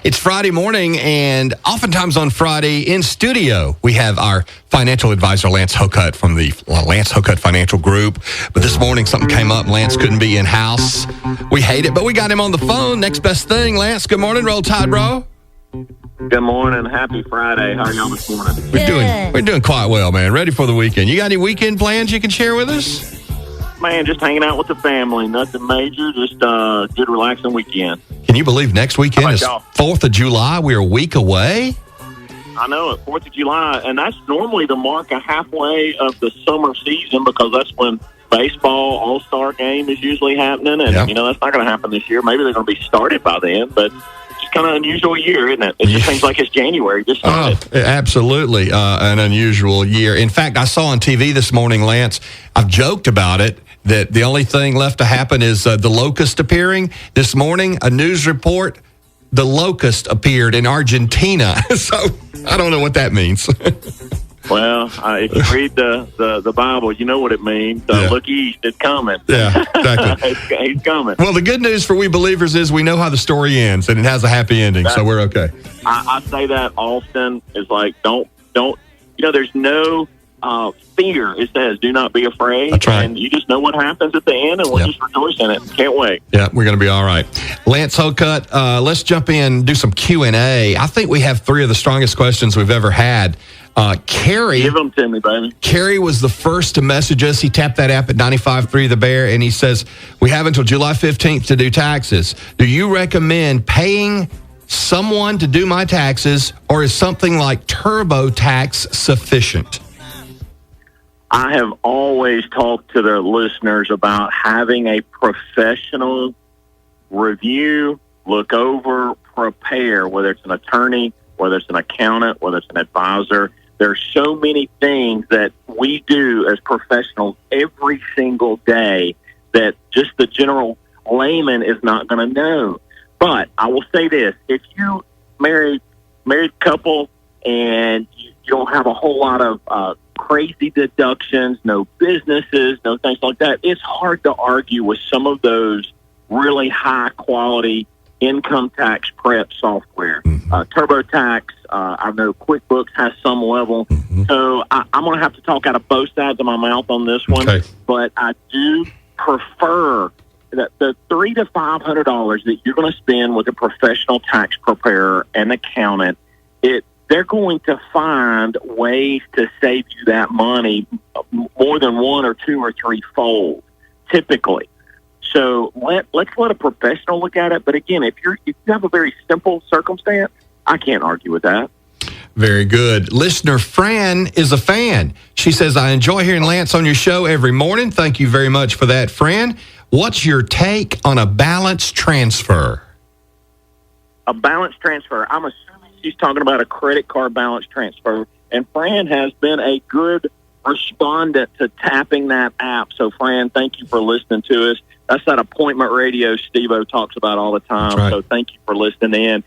It's Friday morning, and oftentimes on Friday in studio, we have our financial advisor, Lance Hocutt from the Lance Hocutt Financial Group. But this morning, something came up. Lance couldn't be in-house. We hate it, but we got him on the phone. Next best thing. Lance, good morning. Roll Tide, bro. Good morning. Happy Friday. How are y'all this morning? We're doing quite well, man. Ready for the weekend. You got any weekend plans you can share with us? Man, just hanging out with the family. Nothing major. Just good, relaxing weekend. Can you believe next weekend is 4th of July? We're a week away. I know it, 4th of July, and that's normally the mark of halfway of the summer season because that's when baseball all-star game is usually happening, and that's not going to happen this year. Maybe they're going to be started by then, but it's kind of an unusual year, isn't it? It just seems like it's January. Just started. Absolutely an unusual year. In fact, I saw on TV this morning, Lance, I've joked about it, that the only thing left to happen is the locust appearing. This morning, a news report, the locust appeared in Argentina. So I don't know what that means. Well, if you read the Bible, you know what it means. Look east, it's coming. Yeah, exactly. He's coming. Well, the good news for we believers is we know how the story ends, and it has a happy ending, so we're okay. I say that often. Is like, don't, there's no fear. It says, do not be afraid. That's right. And you just know what happens at the end, and we'll just rejoice in it. Can't wait. Yeah, we're going to be all right. Lance Hocutt, let's jump in, do some Q&A. I think we have 3 of the strongest questions we've ever had. Carrie, give them to me, baby. Carrie was the first to message us. He tapped that app at 95.3 The Bear, and he says, we have until July 15th to do taxes. Do you recommend paying someone to do my taxes, or is something like TurboTax sufficient? I have always talked to their listeners about having a professional review, look over, prepare, whether it's an attorney, whether it's an accountant, whether it's an advisor. There's so many things that we do as professionals every single day that just the general layman is not going to know. But I will say this, if you married couple and you don't have a whole lot of crazy deductions, no businesses, no things like that, it's hard to argue with some of those really high-quality income tax prep software. TurboTax, I know QuickBooks has some level. So I'm going to have to talk out of both sides of my mouth on this one. Okay. But I do prefer that the $300 to $500 that you're going to spend with a professional tax preparer and accountant, they're going to find ways to save you that money more than 1 or 2 or 3 fold, typically. So let's let a professional look at it. But again, if you have a very simple circumstance, I can't argue with that. Very good. Listener Fran is a fan. She says, I enjoy hearing Lance on your show every morning. Thank you very much for that, Fran. What's your take on a balance transfer? A balance transfer. I'm assuming she's talking about a credit card balance transfer. And Fran has been a good respondent to tapping that app. So, Fran, thank you for listening to us. That's that appointment radio Steve-O talks about all the time. Right. So thank you for listening in.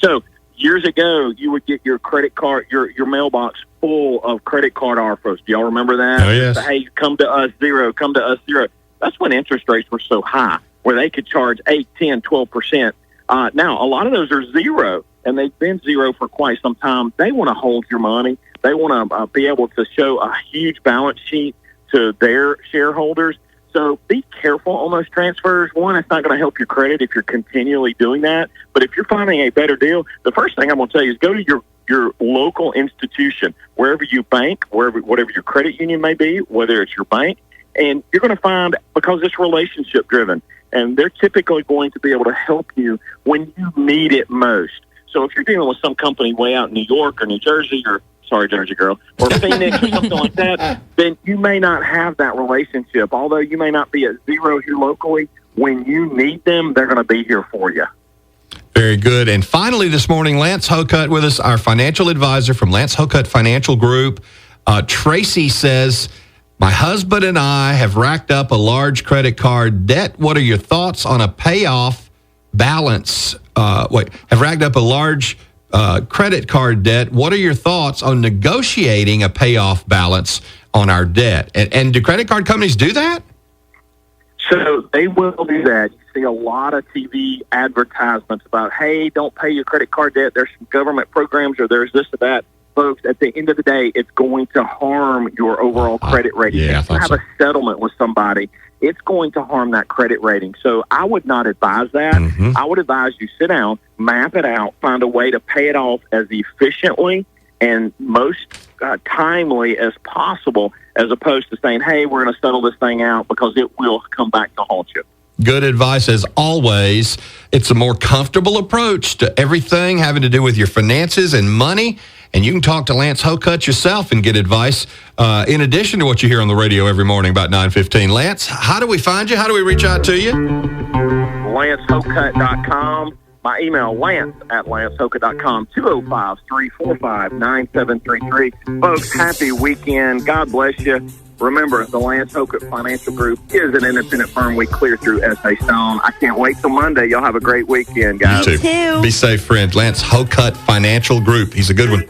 So years ago, you would get your credit card, your mailbox full of credit card offers. Do y'all remember that? Oh, yes. Hey, come to us zero, come to us zero. That's when interest rates were so high, where they could charge 8, 10, 12%. Now, a lot of those are zero, and they've been zero for quite some time. They want to hold your money. They want to be able to show a huge balance sheet to their shareholders. So be careful on those transfers. One, it's not going to help your credit if you're continually doing that. But if you're finding a better deal, the first thing I'm going to tell you is go to your local institution, wherever you bank, whatever your credit union may be, whether it's your bank. And you're going to find, because it's relationship driven, and they're typically going to be able to help you when you need it most. So if you're dealing with some company way out in New York or New Jersey or sorry, Jersey girl, or Phoenix or something like that, then you may not have that relationship. Although you may not be at zero here locally, when you need them, they're going to be here for you. Very good. And finally this morning, Lance Hocutt with us, our financial advisor from Lance Hocutt Financial Group. Tracy says, my husband and I have racked up a large credit card debt. What are your thoughts on a payoff balance? Have racked up a large credit card debt. What are your thoughts on negotiating a payoff balance on our debt? And do credit card companies do that? So they will do that. see a lot of TV advertisements about, hey, don't pay your credit card debt. There's some government programs or there's this or that. Folks, at the end of the day, it's going to harm your overall credit rating. Yeah, if you have a settlement with somebody, it's going to harm that credit rating. So I would not advise that. Mm-hmm. I would advise you sit down, map it out, find a way to pay it off as efficiently and most timely as possible, as opposed to saying, hey, we're going to settle this thing out, because it will come back to haunt you. Good advice as always. It's a more comfortable approach to everything having to do with your finances and money. And you can talk to Lance Hocutt yourself and get advice in addition to what you hear on the radio every morning about 9:15. Lance, how do we find you? How do we reach out to you? LanceHocutt.com. My email, lance@lancehocutt.com, 205-345-9733. Folks, happy weekend. God bless you. Remember, the Lance Hocutt Financial Group is an independent firm we clear through SA Stone. I can't wait till Monday. Y'all have a great weekend, guys. You too. Be safe, friend. Lance Hocutt Financial Group. He's a good one.